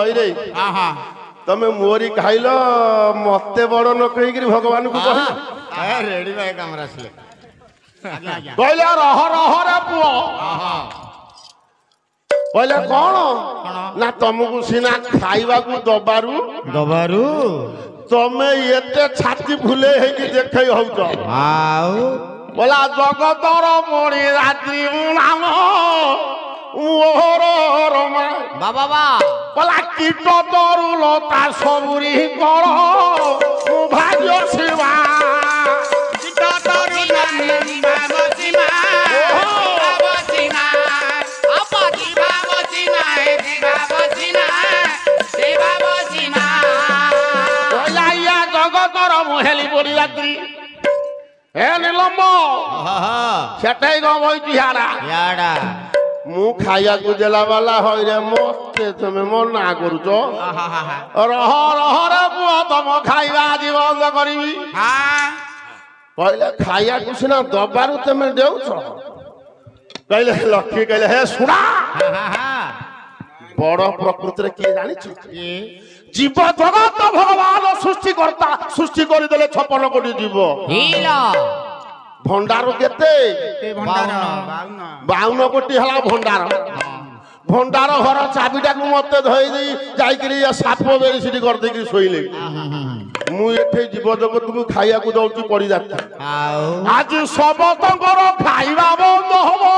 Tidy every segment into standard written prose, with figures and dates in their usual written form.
हईरे तमे मोरी खाइल मते बड़ न कहिकरी भगवान को कहि रेडी भाई कमरा से कहले रह रह रे पुओ कहले कौन ना तुमको सीना खाइबा को दबारू तमे एते छाती फुले है कि देखे हउछ बोला जगतर मणि रात्रि नाम ओहरमा बाबा बा बोला कीट तरुलता सबुरी कर भाग्य सेवा कीट तरुलता बाबसीमा बाबसीना आपकी बाबसीना है बाबसीना से बाबसीना बोला या जगतर मोहेली बोली रात्रि ए नीलम सेठे गई याड़ा मु खाया को देला वाला होई रे मते तमे मना करूछ रह रह रे पुओ तम खाइबा आदि बंद करबी कहले खाया को सिना दबारू तमे देउछ कहले लक्ष्मी कहले हे सुना बड़ प्रकृति रे के जानि छु जीव जगत भगवान सृष्टि कर देले 56 कोटी जीव भंडार केते 52 कोटी हला भंडार घर चाबिटा को मते धई दी जाईकरी साप बेरी सिटी कर देकरी सोइले मु एठे जीव जगत को खाइया को दउची पड़ी जाता आज सबतंकर खाइबा बंद होबो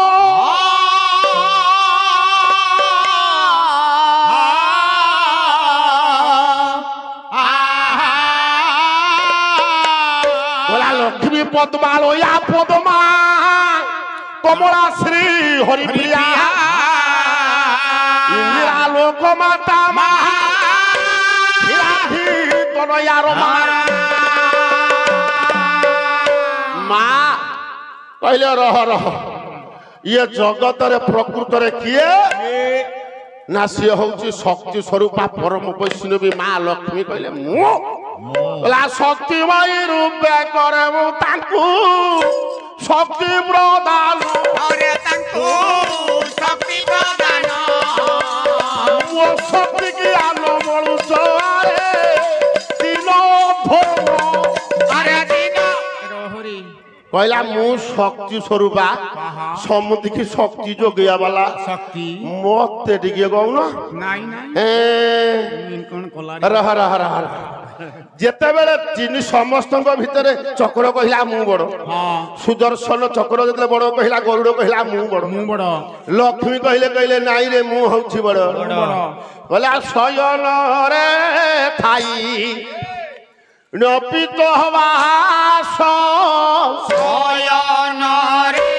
लक्ष्मी पद्मालो या पद्मा कमला श्री हरिप्रिया इंदिरा लोक माता माँ कहले रह ये जगत रे प्रकृत रे किए ना सी हूँ शक्ति स्वरूपा परम वैष्णवी माँ लक्ष्मी कहले मुला शक्तिमयी रूपे करे मु तांकु शक्ति प्रदान अरे तांकु शक्ति प्रदान वो शक्ति की आलो बळु सवारे दिन भोर अरे दिन रोहरी कहला मु शक्ति स्वरूपा समुद्र की शक्ति जो गया वाला शक्ति मते टिके गौना नाही नाही कोन कोला रह रह रह जेते बेले तीन समस्त भितरे चक्र कहला मु बड़ सुदर्शन चक्र जते बड़ कहला गरुड़ कहला मु बड़ लक्ष्मी कहले नाई रे मु होछि बड़ कहला शयन रे थाई नपित हवास शयन रे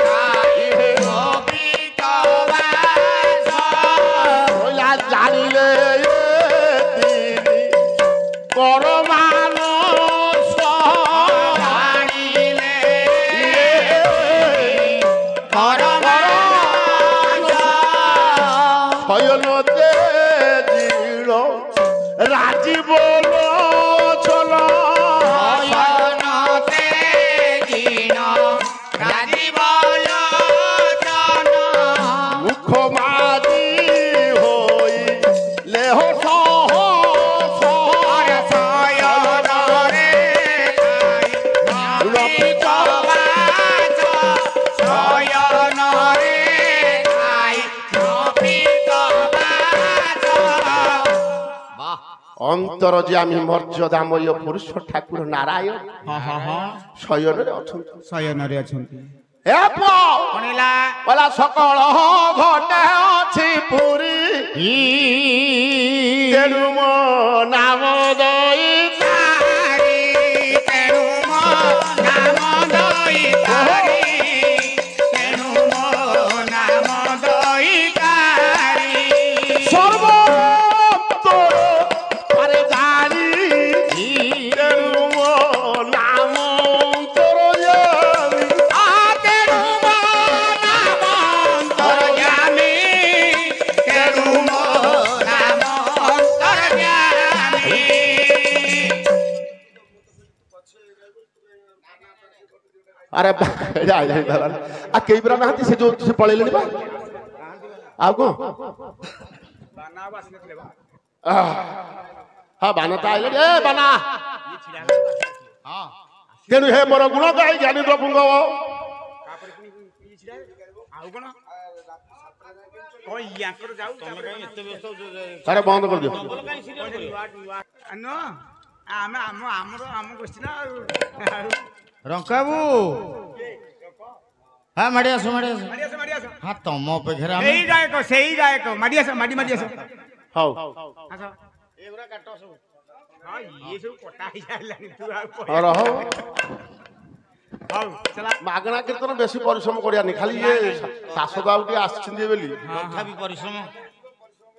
थाई नपित हवास कहला जानिले राजी बोलो चलो राजी बोलो चलो मुख मादी होई ले हो अंतर जामी मर्यादामय पुरुष ठाकुर नारायण शयन रे अछंती ए पो कोनिला बोला सकल घटे अछि पुरी तेनु मो नाम दई तारी तेनु मो नाम दई तारी तेनु मो नाम दई तारी सर्व अरे आ कई बरा ना से जो से पळेले बा आ को ହଁ ବାନା ତ ଆଇଲେ ଏ ବାନା ତେଣୁ ହେ ମୋର ଗୁଣ ଗାଇ ଜ୍ଞାନୀ ପ୍ରଭୁଙ୍କ ସାରେ ବନ୍ଦ କରିଦିଅ ରଙ୍କାବୁ ହଁ ମାଡି ଆସ ହଁ ତମ ଅପେକ୍ଷାରେ ସେଇ ଗାୟକ ମାଡି ଆସ ମାଡି ଆସ ହଉ ଏଗୁରା କାଟ ସବୁ ହଁ ଇଏ ସବୁ କଟା ହେଇସାରିଲାଣି ତୁ ଆଉ ରହ ହଉ ଚଲା ମାଗଣା କୀର୍ତ୍ତନ ବେଶୀ ପରିଶ୍ରମ କରିବାନି ଖାଲି ଇଏ ଶାସକ ଆଉ ଟିକେ ଆସିଛନ୍ତି ବୋଲି ତଥାପି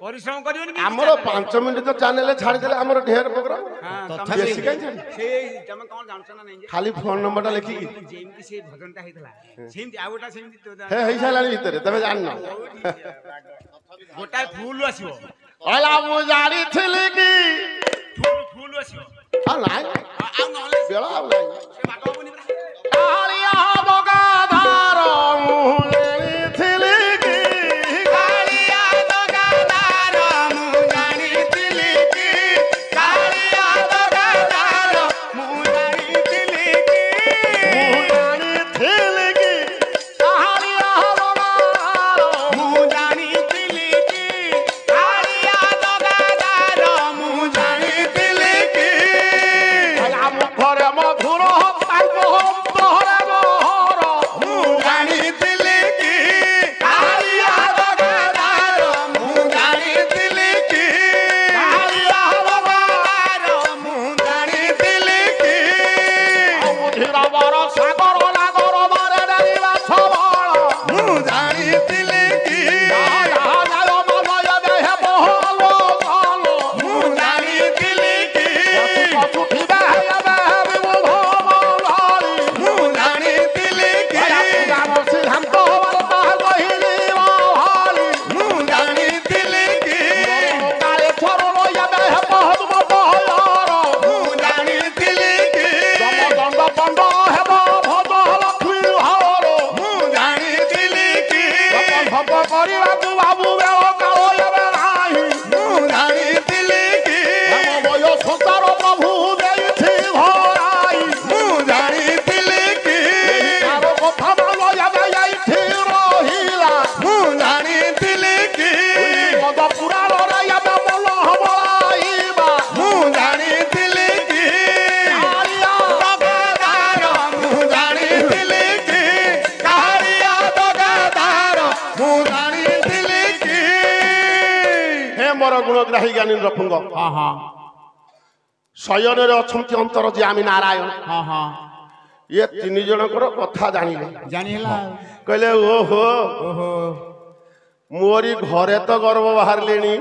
ପରିଶ୍ରମ କରିବନି ଆମର 5 ମିନିଟ ତ ଚ୍ୟାନେଲ ଛାଡ଼ିଦେଲେ ଆମର ଢେର ପ୍ରୋଗ୍ରାମ ବେଶୀ କାହିଁ ଛାଡ଼ି ତମେ କଣ ଜାଣଛ ନା ନାଇଁ ଖାଲି ଫୋନ ନମ୍ବରଟା ଲେଖିକି ଯେମିତି ସେ ଭଜନଟା ହେଇଥିଲା ସେମିତି ଆଉ ଗୋଟା ସେମିତି ହେଇସାରିଲାଣି ଭିତରେ ତମେ ଜାଣିନ ଗୋଟାଏ ଫୁଲ ଆସିବ କହିଲା ମୁଁ ଜାଣିଥିଲି କି ଫୁଲ ଆସିବ ନାଇଁ ଆଉ ନହେଲେ ବେଳ ଆଉ ନାଇଁ ସେ ବାଟ ହବନି କାଳିଆ ଦଗାଧାର ମୁଁ ଜାଣିଥିଲି କି କାଳିଆ ଦଗାଧାର ମୁଁ ଜାଣିଥିଲି କି କାଳିଆ ଦଗାଧାର ମୁଁ ଜାଣିଥିଲି କି କାଳିଆ ଦଗାଧାର ମୁଁ ଜାଣିଥିଲି କି କାଳିଆ ଦଗାଧାର ମୁଁ ଜାଣିଥିଲି କି ମୁଖରେ ମଧୁର ମୁଁ ଜାଣିଥିଲି କି କାଳିଆ ଦଗାଧାର ମୁଁ ଜାଣିଥିଲି କି କାଳିଆ ଦଗାଧାର ମୁଁ ଜାଣିଥିଲି କି ସାଗର ନାଗର ମାରେ ଡାଳିବା ଛବଳ ମୁଁ ଜାଣିଥିଲି କି ମୁଁ ଜାଣିଥିଲି କି ମୁଁ ଜାଣିଥିଲି କି ମୁଁ ଜାଣିଥିଲି କି ମୁଁ ଜାଣିଥିଲି କି ମୁଁ ଜାଣିଥିଲି କି କରିବାକୁ ବାବୁ ବେଳ କାଳ ଏବେ ନାହିଁ ମୁଁ ଜାଣିଥିଲି କି ସଂସାର ପ୍ରଭୁ ଦେଇଛି ଭରାଇ ମୁଁ ଜାଣିଥିଲି କି କଥା ମାନ ଏବେ ଯାଇଠି ରହିଲା ମୁଁ ଜାଣିଥିଲି କି ପଦ ପୁରାଣରେ ଏବେ ମନ ହବଳାଇବା ମୁଁ ଜାଣିଥିଲି କି କାଳିଆ ଦଗାଧାର ମୁଁ ଜାଣିଥିଲି କି କାଳିଆ ଦଗାଧାର ମୁଁ ଜାଣିଥିଲି କି ହେ ମୋର ଗୁଣଗ୍ରାହୀ ଜ୍ଞାନୀ ରପୁଙ୍ଗ ଶୟନରେ ଅଛନ୍ତି ଅନ୍ତର ଯେ ଆମେ ନାରାୟଣ ଇଏ 3 ଜଣଙ୍କର କଥା ଜାଣିଲେ ଜାଣି ହେଲା କହିଲେ ଓହୋ ମୋରି ଘରେ ତ ଗର୍ବ ବାହାରିଲେଣି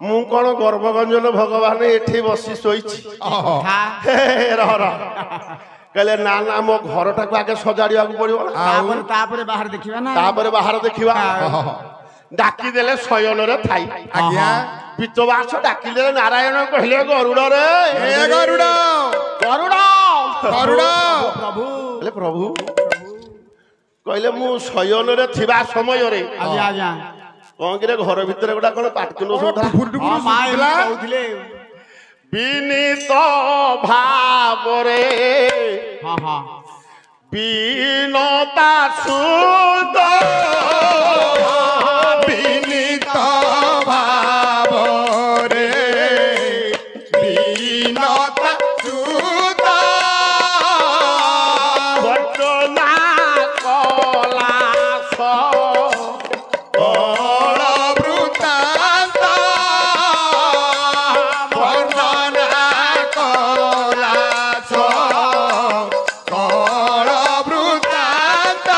ମୁଁ କଣ ଗର୍ଭଗଞ୍ଜନ ଭଗବାନ ଏଠି ବସି ଶୋଇଛି ରହ କହିଲେ ନା ନା ମୋ ଘରଟାକୁ ଆଗେ ସଜାଡ଼ିବାକୁ ପଡିବ ତାପରେ ବାହାର ଦେଖିବା ନା ତାପରେ ବାହାର ଦେଖିବା ଡାକିଦେଲେ ଶୟନରେ ଥାଇ ଆଜ୍ଞା ପିତବାସ ଡାକିଦେଲେ ନାରାୟଣ କହିଲେ ଗରୁଡରେ ଗରୁଡ ଗରୁଡ ପ୍ରଭୁ କହିଲେ ପ୍ରଭୁ କହିଲେ ମୁଁ ଶୟନରେ ଥିବା ସମୟରେ ଆଜ୍ଞା କଣ କିରେ ଘର ଭିତରେ ଗୋଟା କଣ ପାଟିତୁଣ୍ଡ କହୁଥିଲେ ବିନୀତ ଭାବରେ ବିନତା ସୁଦ ବିନୀତ ଭାବରେ ବିନତା ସୁତ ବର୍ଣ୍ଣନା କଲା ବଳ ବୃତ୍ତାନ୍ତ ବର୍ଣ୍ଣନା କଲା ବଳ ବୃତ୍ତାନ୍ତ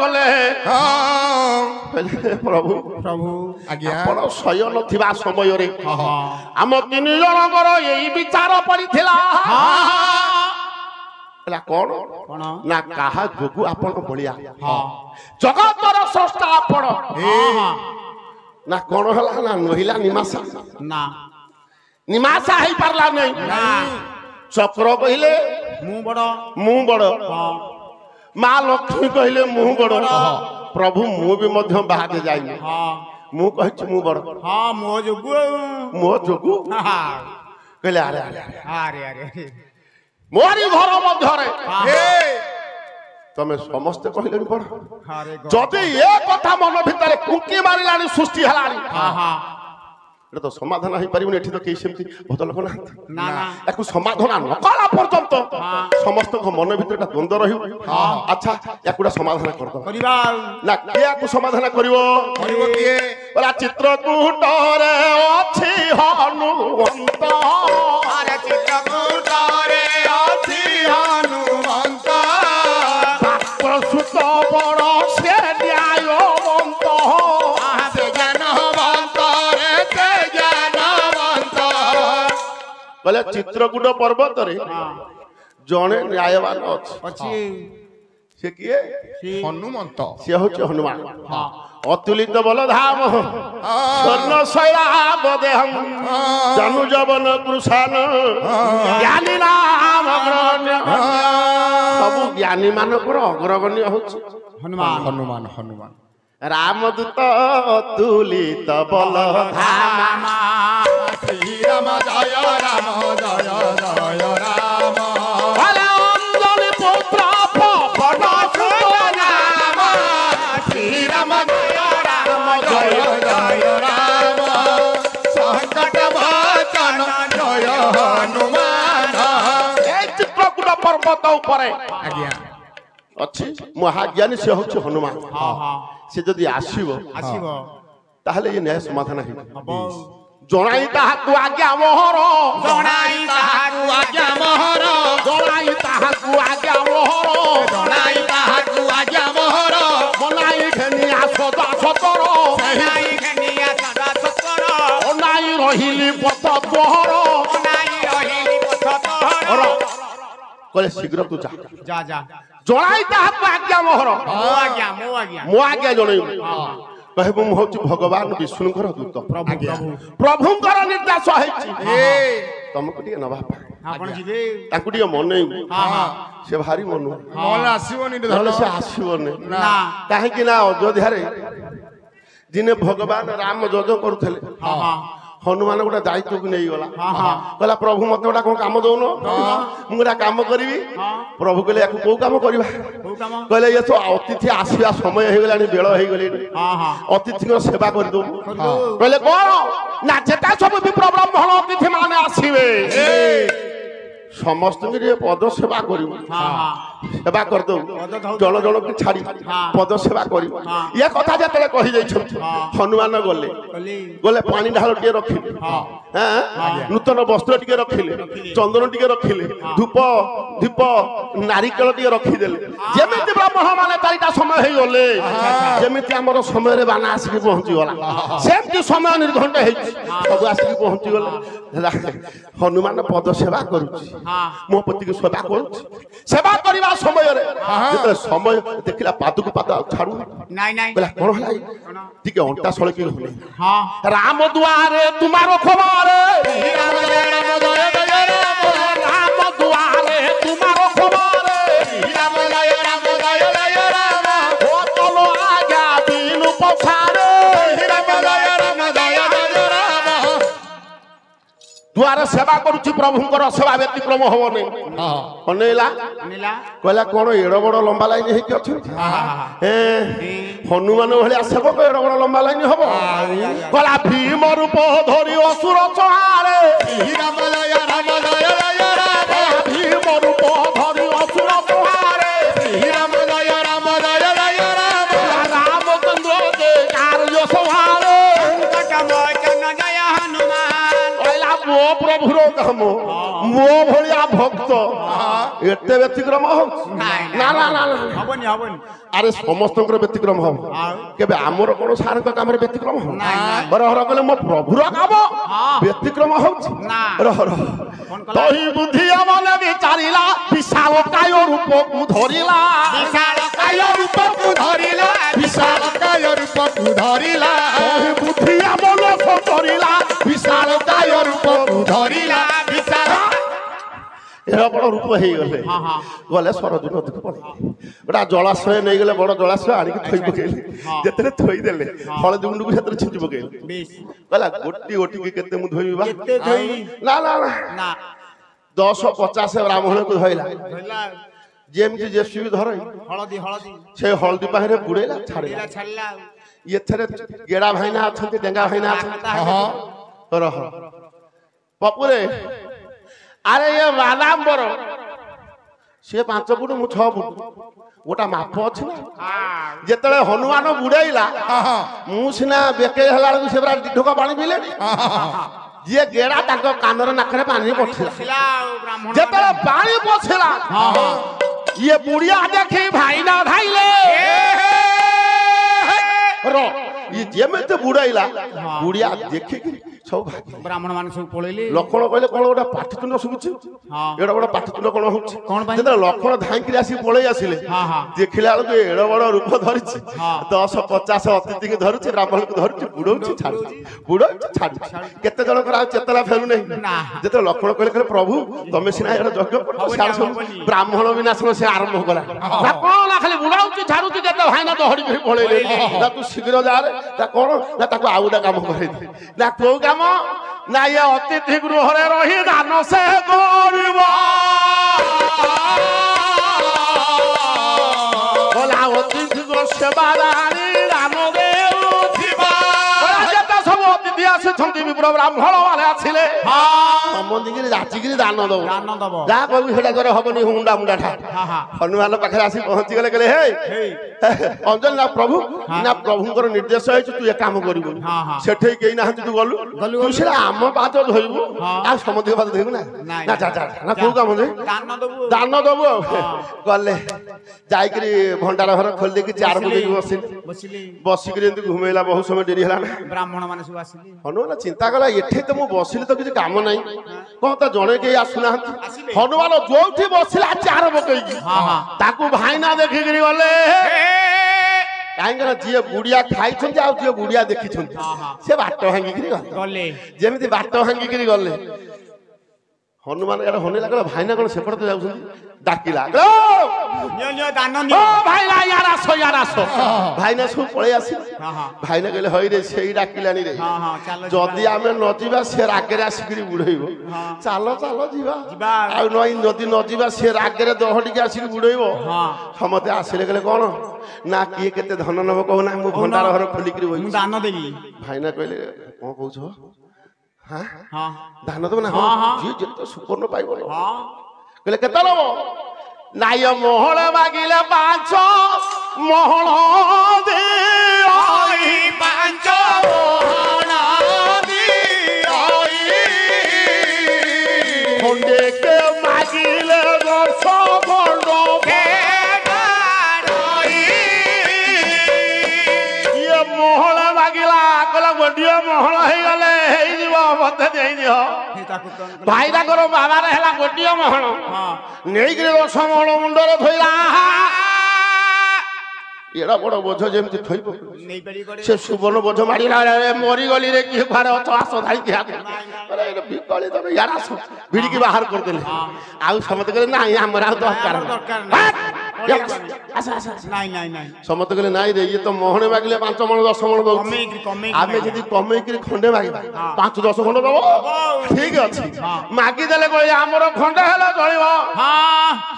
ଗଲେ ପ୍ରଭୁ ପ୍ରଭୁ ଆଜ୍ଞା ଆପଣ ଶୟନ ଥିବା ସମୟରେ ହଁ ଆମ 3 ଜଣଙ୍କର ଏଇ ବିଚାର ପଡିଥିଲା ହେଲା କଣ କଣ ନା କାହା ଯୋଗୁ ଆପଣ ବଳିଆ ହଁ ଜଗତର ସ୍ରଷ୍ଟା ଆପଣ ହଁ ନା କଣ ହେଲା ନା ନହିଲା ନିମାସା ନା ନିମାସା ହେଇପାରିଲା ନାହିଁ ନା ଚକ୍ର କହିଲେ ମୁଁ ବଡ ହଁ ମା ଲକ୍ଷ୍ମୀ କହିଲେ ମୁଁ ବଡ ପ୍ରଭୁ ମୁଁ ବି ମଧ୍ୟ ବାହାରେ ଯାଇନି ହଁ ମୁଁ କହିଛି ମୁଁ ବଡ ହଁ ମୋ ଯୋଗୁ ମୋ ଯୋଗୁ ହଁ କହିଲେ ଆରେ ଆରେ ଆରେ ଆରେ ମୋରି ଘର ମଧ୍ୟରେ ହଁ ତମେ ସମସ୍ତେ କହିଲେଣି ବଡ ଆରେ ଯଦି ଏ କଥା ମନ ଭିତରେ କୁଙ୍କି ମାରିଲାଣି ସୃଷ୍ଟି ହେଲାଣି ହଁ ହଁ এটা তো সমাধান হইপারিবনি এটি তো কেই সেমতি ভদ্রলোক না না না একু সমাধান নকলা পর্যন্ত সমস্ত মন ভিতরে একটা দ্বন্দ্ব রহিব আচ্ছা একুটা সমাধান করদ করিবা না কে একু সমাধান করিব করিব কিয়ে বলা চিত্রকূটরে অছি হনুমন্ত আরে চিত্রকূটরে অছি হনুমন্ত প্রসূত বড় সে ন্যায়বন্ত আহে জ্ঞানবন্ত রে তে জ্ঞানবন্ত বলে চিত্রকূট পর্বতরে জনে ন্যায়বান আছে ଅଛି সে কিয়ে ହନୁମନ୍ତ সে হচ্ছে হনুমান অতুলিত বলধাম স্বর্ণ শৈলাব দেহম জানু যবন কৃষাণ জ্ঞানী নাম অগ্রগণ্য সবু জ্ঞানী মানকর অগ্রগণ্য হচ্ছে ହନୁମାନ ହନୁମାନ ହନୁମାନ রামদূত অতুলিত বলধাম ଶ୍ରୀରାମ ଜୟ ରାମ ଜୟ ଜୟ ରାମ বলে অঞ্জলি পুত্র পবন সুত নাম ଶ୍ରୀରାମ ଜୟ ରାମ ଜୟ ଜୟ ରାମ ସଂକଟ ମୋଚନ ଜୟ ହନୁମାନ এই চিত্রকূট পর্বত উপরে ଆଜ୍ଞା ଅଛି ମହାଜ୍ଞାନୀ ସେ ହଉଛି ହନୁମାନ ହଁ ହଁ ସେ ଯଦି ଆସିବ ଆସିବ ତାହେଲେ ଏ ନ୍ୟାୟ ସମାଧାନ ହେବ ହବ ଜଣାଇ ତାହାକୁ ଆଜ୍ଞା ମୋହର ଜଣାଇ ତାହାକୁ ଆଜ୍ଞା ମୋହର ଜଣାଇ ତାହାକୁ ଆଜ୍ଞା ମୋହର ଜଣାଇ ତାହାକୁ ଆଜ୍ଞା ମୋହର ମନାଇ ଘେନିଆ ସଦା ସତର ନାଇ ଘେନିଆ ସଦା ସତର ଅନାଇ ରହିଲି ପଥ ତୋହର ନାଇ ରହିଲି ପଥ ତୋହର କହିଲେ ଶୀଘ୍ର ତୁ ଯା ଯା ଯା ଜଣାଇ ତାହାକୁ ଆଜ୍ଞା ମୋହର ମୋ ଆଜ୍ଞା ମୋ ଆଜ୍ଞା ମୋ ଆଜ୍ଞା ଜଣେଇବୁ କହିବୁ ମୁଁ ହଉଛି ଭଗବାନ ବିଷ୍ଣୁଙ୍କର ଦୂତ ପ୍ରଭୁ ପ୍ରଭୁ ପ୍ରଭୁଙ୍କର ନିର୍ଦ୍ଦେଶ ହେଇଛି ତମକୁ ଟିକେ ନବା ଆପଣ ଯିବେ ତାଙ୍କୁ ଟିକେ ମନେଇବୁ ହଁ ହଁ ସେ ଭାରି ମନୁ ନହେଲେ ଆସିବନି ନହେଲେ ସେ ଆସିବନି ନା କାହିଁକି ନା ଅଯୋଧ୍ୟାରେ ଦିନେ ଭଗବାନ ରାମ ଯଜ୍ଞ କରୁଥିଲେ ହଁ ହଁ ହନୁମାନ ଗୋଟେ ଦାୟିତ୍ୱକୁ ନେଇଗଲା ହଁ ହଁ କହିଲା ପ୍ରଭୁ ମତେ ଗୋଟେ କଣ କାମ ଦଉନ ମୁଁ ଗୋଟେ କାମ କରିବି ପ୍ରଭୁ କହିଲେ ୟାକୁ କୋଉ କାମ କରିବା କୋଉ କାମ କହିଲେ ଇଏ ତ ଅତିଥି ଆସିବା ସମୟ ହେଇଗଲାଣି ବେଳ ହେଇଗଲାଣି ହଁ ହଁ ଅତିଥିଙ୍କର ସେବା କରିଦବୁ କହିଲେ କଣ ନା ଯେଟା ସବୁ ବିପ୍ର ବ୍ରାହ୍ମଣ ଅତିଥି ମାନେ ଆସିବେ ସମସ୍ତଙ୍କୁ ଟିକେ ପଦ ସେବା କରିବୁ ହଁ ହଁ ସେବା କରିଦବୁ ଜଣ ଜଣକୁ ଛାଡି ପଦ ସେବା କରିବୁ ଏ କଥା ଯେତେବେଳେ କହିଯାଇଛନ୍ତି ହନୁମାନ ଗଲେ କଲି ଗଲେ ପାଣି ଢାଳ ଟିକେ ରଖିଲେ ନୂତନ ବସ୍ତ୍ର ଟିକେ ରଖିଲେ ଚନ୍ଦନ ଟିକେ ରଖିଲେ ଧୂପ ଦୀପ ନାରିକେଳ ଟିକେ ରଖିଦେଲେ ଯେମିତି ବ୍ରାହ୍ମଣ ମାନେ 4ଟା ସମୟ ହେଇଗଲେ ଯେମିତି ଆମର ସମୟରେ ବାନା ଆସିକି ପହଞ୍ଚିଗଲା ସେମିତି ସମୟ ନିର୍ଘଣ୍ଟ ହେଇଛି ସବୁ ଆସିକି ପହଞ୍ଚିଗଲେ ହନୁମାନ ପଦ ସେବା କରୁଛି ମୋ ପତିକୁ ସେବା କରୁଛି ସେବା କରିବା ସମୟରେ ଯେତେବେଳେ ସମୟ ଦେଖିଲା ପାଦକୁ ପାଦ ଛାଡୁନି ନାଇଁ ନାଇଁ କହିଲା କଣ ହେଲା ଟିକେ ଅଣ୍ଟା ସଳକି ହଉନି ହଁ ରାମ ଦୁଆରେ ତୁମାର ଖବର ରାମ ଜୟ ଜୟ ରାମ ରାମ ଦୁଆରେ ତୁମାର ଖବର ରାମ ଜୟ ଜୟ ରାମ ଓ ତଲ ଆଜ୍ଞା ବିନୁ ପଛାରେ ରାମ ଜୟ ଜୟ ରାମ ଦୁଆରେ ସେବା କରୁଛି ପ୍ରଭୁଙ୍କର ସେବା ବ୍ୟତିକ୍ରମ ହବନି ଅନେଇଲା ନିଲା କହିଲା କଣ ଏଡ ବଡ ଲମ୍ବା ଲାଇନ ହେଇକି ଅଛନ୍ତି ହନୁମାନ ଭଳିଆ ସେବକ ଏଡ ବଡ ଲମ୍ବା ଲାଇନ ହବ କହିଲା ଭୀମ ରୂପ ଧରି ଅସୁର ଚହାରେ ରାମ ଜୟ ରାମ ଭୀମ ରୂପ ଧରି ଅସୁର ଚହାରେ ରାମ ଜୟ ଜୟ ରାମ ରାମଚନ୍ଦ୍ର ଯେ କାର୍ଯ୍ୟ ସଭାରେ ସଂକଟ ମୋଚନ ଜୟ ହନୁମାନ କହିଲା ମୋ ପ୍ରଭୁର କାମ ମୋ ଭଳିଆ ଭକ୍ତ ଏତେ ବ୍ୟତିକ୍ରମ ହଉଛି ନା ନା ନା ନା ହବନି ହବନି ଆରେ ସମସ୍ତଙ୍କର ବ୍ୟତିକ୍ରମ ହବ କେବେ ଆମର କଣ ସାରଙ୍କ କାମରେ ବ୍ୟତିକ୍ରମ ହବ ରହ ରହ କହିଲେ ମୋ ପ୍ରଭୁର କାମ ବ୍ୟତିକ୍ରମ ହଉଛି ରହ ରହ ତହି ବୁଦ୍ଧି ଅମଲ ବିଚାରିଲା ବିଶାଳ କାୟ ରୂପକୁ ଧରିଲା ବିଶାଳ କାୟ ରୂପକୁ ଧରିଲା ବିଶାଳ କାୟ ରୂପକୁ ଧରିଲା ତହି ବୁଦ୍ଧି ଅମଲ ଧରିଲା ବିଶାଳ କାୟ ରୂପକୁ ଧରିଲା ବିଶାଳ ଏଡ ବଡ ରୂପ ହେଇଗଲେ ଗଲେ ସରଜୁ ନଦୀକୁ ପଳେଇଲେ ଗୋଟା ଜଳାଶୟ ନେଇଗଲେ ବଡ ଜଳାଶୟ ଆଣିକି ଥୋଇ ପକେଇଲେ ଯେତେବେଳେ ଥୋଇଦେଲେ ହଳଦୀ ଗୁଣ୍ଡକୁ ସେଥିରେ ଛିଞ୍ଚି ପକେଇଲେ କହିଲା ଗୋଟି ଗୋଟିକି କେତେ ମୁଁ ଧୋଇବି ବା ନା ନା ନା 10-50 ବ୍ରାହ୍ମଣକୁ ଧଇଲା ଯେମିତି ଜେସିବି ଧରଇ ହଳଦୀ ହଳଦୀ ସେ ହଳଦୀ ପାଖରେ ବୁଡେଇଲା ଛାଡ଼ିଲା ଛାଡ଼ିଲା ଏଥିରେ ଗେଡା ଭାଇନା ଅଛନ୍ତି ଡେଙ୍ଗା ଭାଇନା ଅଛନ୍ତି ରହ ପପୁରେ ଆରେ ଏ ବାଦାମ୍ବର ସିଏ 5 ଫୁଟ ମୁଁ 6 ଫୁଟ ଗୋଟା ମାପ ଅଛି ନା ଯେତେବେଳେ ହନୁମାନ ବୁଡେଇଲା ମୁଁ ସିନା ବେକେଇ ହେଲା ବେଳକୁ ସେ ପୁରା ଢୋକ ପାଣି ପିଇଲେଣି ଯିଏ ଗେଡା ତାଙ୍କ କାନରେ ନାକରେ ପାଣି ପଶିଲା ଯେତେବେଳେ ପାଣି ପଶିଲା ଇଏ ବୁଢିଆ ଦେଖି ଭାଇନା ଧାଇଲେ ଇଏ ଯେମିତି ବୁଡାଇଲା ବୁଢିଆ ଦେଖିକି ସବୁ ବ୍ରାହ୍ମଣ ମାନେ ସବୁ ପଳେଇଲେ ଲକ୍ଷ୍ମଣ କହିଲେ କଣ ଗୋଟେ ପାଟିତୁଣ୍ଡ ଶୁଭୁଛି ଏଡ ବଡ ପାଟିତୁଣ୍ଡ କଣ ହଉଛି ଯେତେବେଳେ ଲକ୍ଷ୍ମଣ ଧାଇଁକିରି ଆସିକି ପଳେଇ ଆସିଲେ ଦେଖିଲା ବେଳକୁ ଏଡ ବଡ ରୂପ ଧରିଛି 10-50 ଅତିଥିକି ଧରୁଛି ବ୍ରାହ୍ମଣକୁ ଧରୁଛି ବୁଡଉଛି ଛାଡୁଛି ବୁଡଉଛି ଛାଡୁଛି କେତେ ଜଣଙ୍କର ଆଉ ଚେତନା ଫେରୁନାହିଁ ଯେତେବେଳେ ଲକ୍ଷ୍ମଣ କହିଲେ ପ୍ରଭୁ ତମେ ସିନା ଏଡ ଯଜ୍ଞ କରୁଛ ବ୍ରାହ୍ମଣ ବିନାଶନ ସେ ଆରମ୍ଭ କଲା କଣ ଖାଲି ବୁଡାଉଛି ଛାଡୁଛି କେତେ ଭାଇନା ଦହଡିକି ପଳେଇଲେ ନା ତୁ ଶୀଘ୍ର ଯାରେ ନା କଣ ନା ତାକୁ ଆଉ ଗୋଟେ କାମ କରେଇଦେ ନା କୋଉ କାମ ନା ଇଏ ଅତିଥି ଗୃହରେ ରହି ଦାନ ସେ କରିବ ଅତିଥିଙ୍କ ସେବା ଦାନ ଦେଉଥିବା ଯେତେ ସବୁ ଅତିଥି ଆସିଛନ୍ତି ବିପ୍ର ବ୍ରାହ୍ମଣ ମାନେ ଆସିଲେ ସମସ୍ତଙ୍କୁ ଯାଚିକିରି ଦାନ ଦବ ଯାହା କହିବୁ ସେଇଟା କରି ହବନି ହୁଣ୍ଡା ମୁଣ୍ଡା ଠା ହନୁମାନ ପାଖରେ ଆସି ପହଞ୍ଚିଗଲେ କହିଲେ ହେ ଅଞ୍ଜଳି ନା ପ୍ରଭୁ ନା ପ୍ରଭୁଙ୍କର ନିର୍ଦ୍ଦେଶ ହେଇଛି ତୁ ଏ କାମ କରିବୁ ସେଠି କେହି ନାହାନ୍ତି ତୁ ଗଲୁ ତୁ ସେଟା ଆମ ପାଦ ଧୋଇବୁ ଆଉ ସମସ୍ତଙ୍କ ପାଦ ଧୋଇବୁ ନା ନା ନା କୋଉ କାମ ଦାନ ଦବୁ ଆଉ ଗଲେ ଯାଇକିରି ଭଣ୍ଡାର ଘର ଖୋଲି ଦେଇକି ଚାର ପକେଇକି ବସିକିରି ଏମିତି ଘୁମେଇଲା ବହୁତ ସମୟ ଡେରି ହେଲା ନା ବ୍ରାହ୍ମଣ ମାନେ ସବୁ ଆସିଲେ ହନୁମାନ ଚିନ୍ତା କଲା ଏଠି ତ ମୁଁ ବସିଲି ତ କିଛି କାମ ନାହିଁ କଣ ତ ଜଣେ କେହି ଆସୁନାହାନ୍ତି ହନୁମାନ ଯୋଉଠି ବସିଲା ଚାର ପକେଇକି ତାକୁ ଭାଇନା ଦେଖିକିରି ଗଲେ କାହିଁକି ନା ଯିଏ ବୁଢିଆ ଖାଇଛନ୍ତି ଆଉ ଯିଏ ବୁଢିଆ ଦେଖିଛନ୍ତି ସେ ବାଟ ଭାଙ୍ଗିକିରି ଗଲେ ଯେମିତି ବାଟ ଭାଙ୍ଗିକିରି ଗଲେ ହନୁମାନ ଏଇଟା ହନେଇଲା କହିଲା ଭାଇନା କଣ ସେପଟେ ତ ଯାଉଛନ୍ତି ଡାକିଲା ଭାଇନା ସବୁ ପଳେଇ ଆସିଲେ ଭାଇନା କହିଲେ ହଇରେ ସେଇ ଡାକିଲାଣି ରେ ଯଦି ଆମେ ନ ଯିବା ସେ ରାଗରେ ଆସିକିରି ବୁଡେଇବ ଚାଲ ଚାଲ ଯିବା ଆଉ ନଈ ଯଦି ନ ଯିବା ସେ ରାଗରେ ଦହଡିକି ଆସିକି ବୁଡେଇବ ସମସ୍ତେ ଆସିଲେ କହିଲେ କଣ ନା କିଏ କେତେ ଧନ ନବ କହୁନା ମୁଁ ଭଣ୍ଡାର ଘର ଖୋଲିକିରି ଦାନ ଦେବି ଭାଇନା କହିଲେ କଣ କହୁଛ ଧାନ ଦବ ନା ଯିଏ ଯେତେ ସୁପର୍ଣ୍ଣ ପାଇବ କହିଲେ କେତେ ନବ ନାଇ ମହଳ ମାଗିଲେ 5 ମହଳ ଖଣ୍ଡେ କେ ମାଗିଲେ 10 ଖଣ୍ଡ ଇଏ ମହଳ ମାଗିଲା କହିଲା ଗୋଟିଏ ମହଳ ହେଇଗଲେ ହେଇଯିବ ମତେ ଦେଇଦିଅ ଭାଇ ତାଙ୍କର ବାବାରେ ହେଲା ଗୋଟିଏ ମହଳ ନେଇକିରି 10 ମହଳ ମୁଣ୍ଡରେ ଧୋଇଲା ଏଡା ବଡ ବୋଝ ଯେମିତି ଥୋଇ ସେ ସୁବର୍ଣ୍ଣ ବୋଝ ମାରିଲା ମରିଗଲି ରେ କିଏ ଘରେ ଅଛ ଆସ ଧାଇକି ବିକଳି ତମେ ୟାର ଆସ ଭିଡ଼ିକି ବାହାର କରିଦେଲେ ଆଉ ସମସ୍ତେ କହିଲେ ନାଇଁ ଆମର ଆଉ ଦରକାର ସମସ୍ତେ କହିଲେ ନାଇଁ ରେ ଇଏ ତ ମହଣେ ମାଗିଲେ 5 ମଣ 10 ମଣ ଦଉ ଆମେ ଯଦି କମେଇକିରି ଖଣ୍ଡେ ମାଗିବା 5-10 ଖଣ୍ଡ ଦବ ଠିକ ଅଛି ମାଗିଦେଲେ କହିଲେ ଆମର ଖଣ୍ଡେ ହେଲେ ଚଳିବ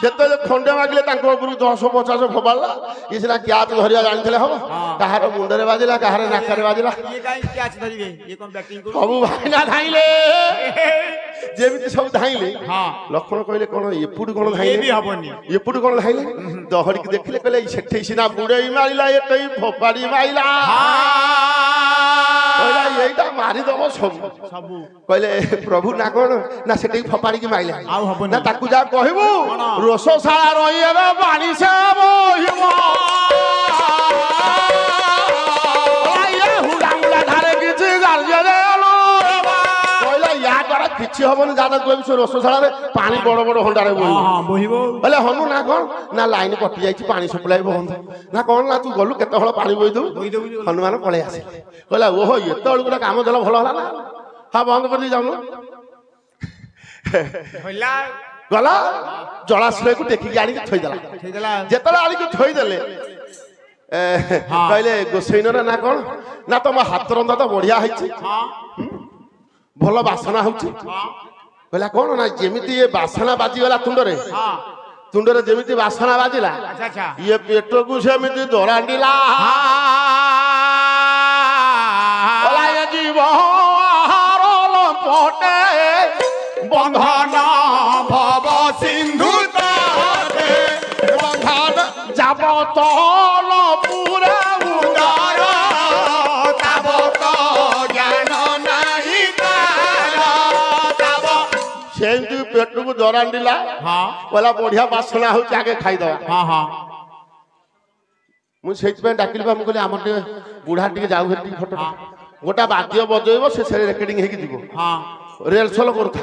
ସେତେବେଳେ ଖଣ୍ଡେ ମାଗିଲେ ତାଙ୍କ ଉପରକୁ 10-50 ଫୋପାଡ଼ିଲା ଇଏ ସିନା କ୍ୟାଚ ଧରିବା ଜାଣିଥିଲେ ହବ କାହାର ମୁଣ୍ଡରେ ବାଜିଲା କାହାର ନାକରେ ବାଜିଲା ସବୁ ଭାଇନା ଧାଇଁଲେ ଯେମିତି ସବୁ ଧାଇଁଲେ ଲକ୍ଷ୍ମଣ କହିଲେ କଣ ଏପଟୁ କଣ ଧାଇଁଲେ ଏପଟୁ କଣ ଧାଇଁଲେ ଦହଡିକି ଦେଖିଲେ କହିଲେ ସେଠି ସିନା ବୁଡେଇ ମାରିଲା ଏଠି ଫୋପାଡି ମାରିଲା ଏଇଟା ମାରିଦବ ସବୁ ସବୁ କହିଲେ ପ୍ରଭୁ ନା କଣ ନା ସେଠିକି ଫପାଡ଼ିକି ମାଇଲେ ଆଉ ହବନି। ନା ତାକୁ ଯାହା କହିବୁ କଣ? ରୋଷଶାଳା ରହିବେ ପାଣି ସେ ବୋହିବ ହୁଡା ଧାରେ କିଛି କହିଲା ୟା ଦ୍ୱାରା କିଛି ହବନି ଯାହା କହିବୁ ସେ ରୋଷଶାଳାରେ ପାଣି ବଡ ବଡ ହଣ୍ଡାରେ ବୋହିବ ବୋହିବ ହେଲେ ହନୁ ନା କଣ ନା ଲାଇନ କଟି ଯାଇଛି ପାଣି ସପ୍ଲାଇ ବନ୍ଦ ନା କଣ ନା ତୁ ଗଲୁ କେତେ ହଳ ପାଣି ବୋହିଦବୁ ହନୁମାନ ପଳେଇ ଆସିଲେ କହିଲା ଓହୋ ଏତେବେଳକୁ ଗୋଟେ କାମ ଦେଲ ଭଲ ହେଲା ନା ହଁ ବନ୍ଦ କରିଦେଇ ଯାଉନ ଗଲା ଜଳାଶୟକୁ ଟେକିକି ଆଣିକି ଥୋଇଦେଲା ଯେତେବେଳେ ଆଣିକି ଥୋଇଦେଲେ କହିଲେ ଗୋସେଇନର ନା କଣ ନା ତମ ହାତ ରନ୍ଧା ତ ବଢିଆ ହେଇଛି ଭଲ ବାସନା ହଉଛି କହିଲା କଣ ନା ଯେମିତି ଏ ବାସନା ବାଜିଗଲା ତୁଣ୍ଡରେ ଯେମିତି ବାସନା ବାଜିଲା ଇଏ ପେଟକୁ ସେମିତି ଦରାଣ୍ଡିଲା ଯିବ ପଟେ ବନ୍ଧନ ଭବ ସିନ୍ଧୁ ବନ୍ଧନ যাব ତଳ ପୁରା ଉଦାର ତାବ ତ ଜ୍ଞାନ ନାହିଁ ସେମିତି ପେଟକୁ ଦରାଣ୍ଡିଲା କହିଲା ବଢିଆ ବାସନା ହଉଛି ଆଗେ ଖାଇଦବା ମୁଁ ସେଇଥିପାଇଁ ଡାକିଲି ମୁଁ କହିଲି ଆମର ଟିକେ ବୁଢା ଟିକେ ଯାଉ ଟିକେ ଫଟୋ ଗୋଟା ବାଦ୍ୟ ବଜେଇବ ସେ ରେକର୍ଡିଂ ହେଇକି ଯିବ ରିହର୍ସଲ କରୁଥା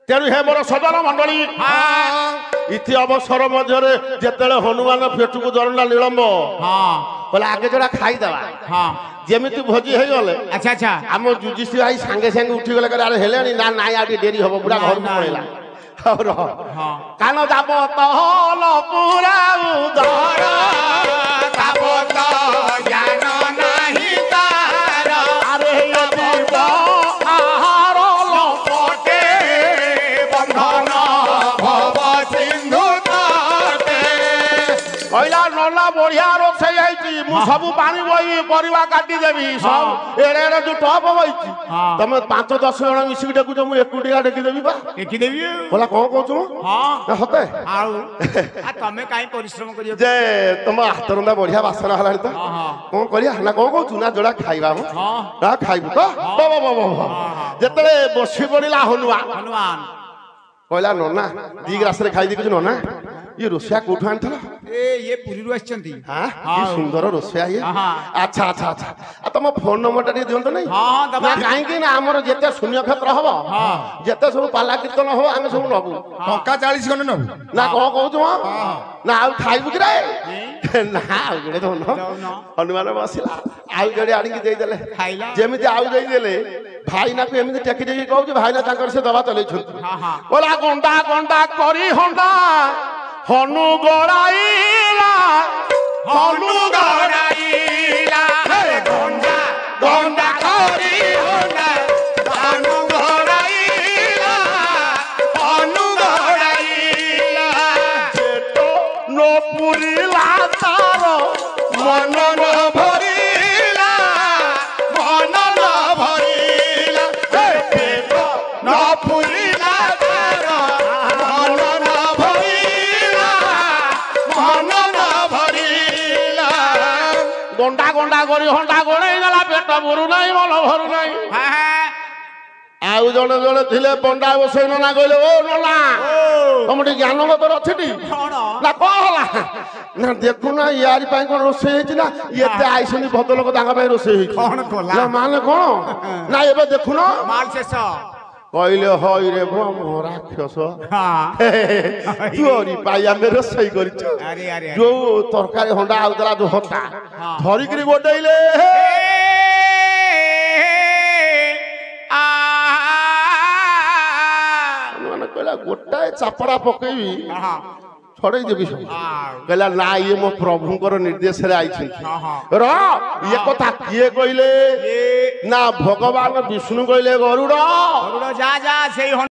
ତେଣୁ ହେ ମୋର ସଜନ ମଣ୍ଡଳୀ ଇତି ଅବସର ମଧ୍ୟରେ ଯେତେବେଳେ ହନୁମାନ ପେଟକୁ ଦରଣ୍ଡା ନିଳମ୍ବ କହିଲେ ଆଗେ ଯୋଉଟା ଖାଇଦେବା ଯେମିତି ଭୋଜି ହେଇଗଲେ ଆମ ଯୁଜିସି ଭାଇ ସାଙ୍ଗେ ସାଙ୍ଗେ ଉଠିଗଲେ କହିଲେ ଆରେ ହେଲେଣି ନା ନାଇଁ ଆଉ ଟିକେ ଡେରି ହବ ବୁଢା ଘରକୁ ପଳେଇଲା କାନ যাব ତହଲ ପୁରା ଉଦର ତାବ ତ ଜ୍ଞାନ ନାହିଁ ତାର ଆରେ ଯିବ ଆହାର ଲପଟେ ବନ୍ଧନ ଭବ ସିନ୍ଧୁ ତଟେ କହିଲା ନଲା ବଢିଆ ରୋଷେଇ ହେଇଛି ମୁଁ ସବୁ ପାଣି ବହି ପରିବା କାଟିଦେବି ସବୁ ଏଡେ ଏଡେ ଯୋଉ ଟପ ବଇଛି ତମେ 5-10 ଜଣ ମିଶିକି ଡେକୁଛ ମୁଁ ଏକୁଟିଆ ଡେକିଦେବି ବା କହିଲା କଣ କହୁଛୁ ସତେ ତମେ କାହିଁ ପରିଶ୍ରମ କରିବ ଯେ ତମ ହାତ ରନ୍ଧା ବଢିଆ ବାସନା ହେଲାଣି ତ କଣ କରିବା ନା କଣ କହୁଛୁ ନା ଯୋଉଟା ଖାଇବା ମୁଁ ନା ଖାଇବୁ ତ ଯେତେବେଳେ ବସି ପଡିଲା ହନୁମାନ କହିଲା ନନା ଦି ଗ୍ରାସରେ ଖାଇ ଦେଖୁଛୁ ନନା ଇଏ ରୋଷେଇଆ କୋଉଠୁ ଆଣିଥିଲ ଇଏ ପୁରୀରୁ ଆସିଛନ୍ତି କି ସୁନ୍ଦର ରୋଷେଇଆ ଇଏ ଆଚ୍ଛା ଆଚ୍ଛା ଆଚ୍ଛା ତମ ଫୋନ ନମ୍ବରଟା ଟିକେ ଦିଅନ୍ତୁ ନାଇଁ କାହିଁକି ନା ଆମର ଯେତେ ଶୂନ୍ୟ କ୍ଷେତ୍ର ହବ ଯେତେ ସବୁ ପାଲା କୀର୍ତ୍ତନ ହବ ଆମେ ସବୁ ନବୁ ଟଙ୍କା 40 ଖଣ୍ଡେ ନବୁ ନା କଣ କହୁଛୁ ନା ଆଉ ଖାଇବୁ କି ରେ ନା ଆଉ ଯୋଡେ ଦଉନ ହନୁମାନ ବସିଲା ଆଉ ଯୋଡେ ଆଣିକି ଦେଇଦେଲେ ଯେମିତି ଆଉ ଦେଇଦେଲେ ଭାଇନାକୁ ଏମିତି ଟେକି ଟେକି କହୁଛି ଭାଇନା ତାଙ୍କର ସେ ଦବା ଚଲେଇଛନ୍ତି କହିଲା ଗଣ୍ଡା ଗଣ୍ଡା କରି ହଣ୍ଡା ହନୁ ଗড়াইলা গন্ডা গন্ডা করি হন্ডা হনু গড়াইলা যেটো নপুরিলা তার মন ন ভরিলা যেটো নপুরিলা তার মন ন গন্ডা গন্ডা করি হন্ডা গড়াই গলা পেট ভরু নাই মন ভরু নাই ଆଉ ଜଣେ ଜଣେ ଥିଲେ ପଣ୍ଡା ବସେଇ ନନା କହିଲେ ଓ ନନା ତମ ଟିକେ ଜ୍ଞାନଗତର ଅଛିଟି ନା କଣ ହେଲା ନା ଦେଖୁନା ୟାରି ପାଇଁ କଣ ରୋଷେଇ ହେଇଛି ନା ଏତେ ଆଇସନି ଭଦ୍ରଲୋକ ତାଙ୍କ ପାଇଁ ରୋଷେଇ ହେଇଛି ମାନେ କଣ ନା ଏବେ ଦେଖୁନ କହିଲେ ହଇ ରେ ରାକ୍ଷସ ତୋରି ପାଇଁ ଆମେ ରୋଷେଇ କରିଛୁ ଯୋଉ ତରକାରୀ ହଣ୍ଡା ଆଉଥିଲା ଯୋଉ ହତା ଧରିକିରି ଗୋଟେଇଲେ ମାନେ କହିଲା ଗୋଟାଏ ଚାପଡା ପକେଇବି ଛଡେଇ ଦେବି ସବୁ କହିଲା ନା ଇଏ ମୋ ପ୍ରଭୁଙ୍କର ନିର୍ଦ୍ଦେଶରେ ଆଇଛନ୍ତି ଇଏ କଥା କିଏ କହିଲେ ନା ଭଗବାନ ବିଷ୍ଣୁ କହିଲେ ଗରୁଡ ଯା ସେଇ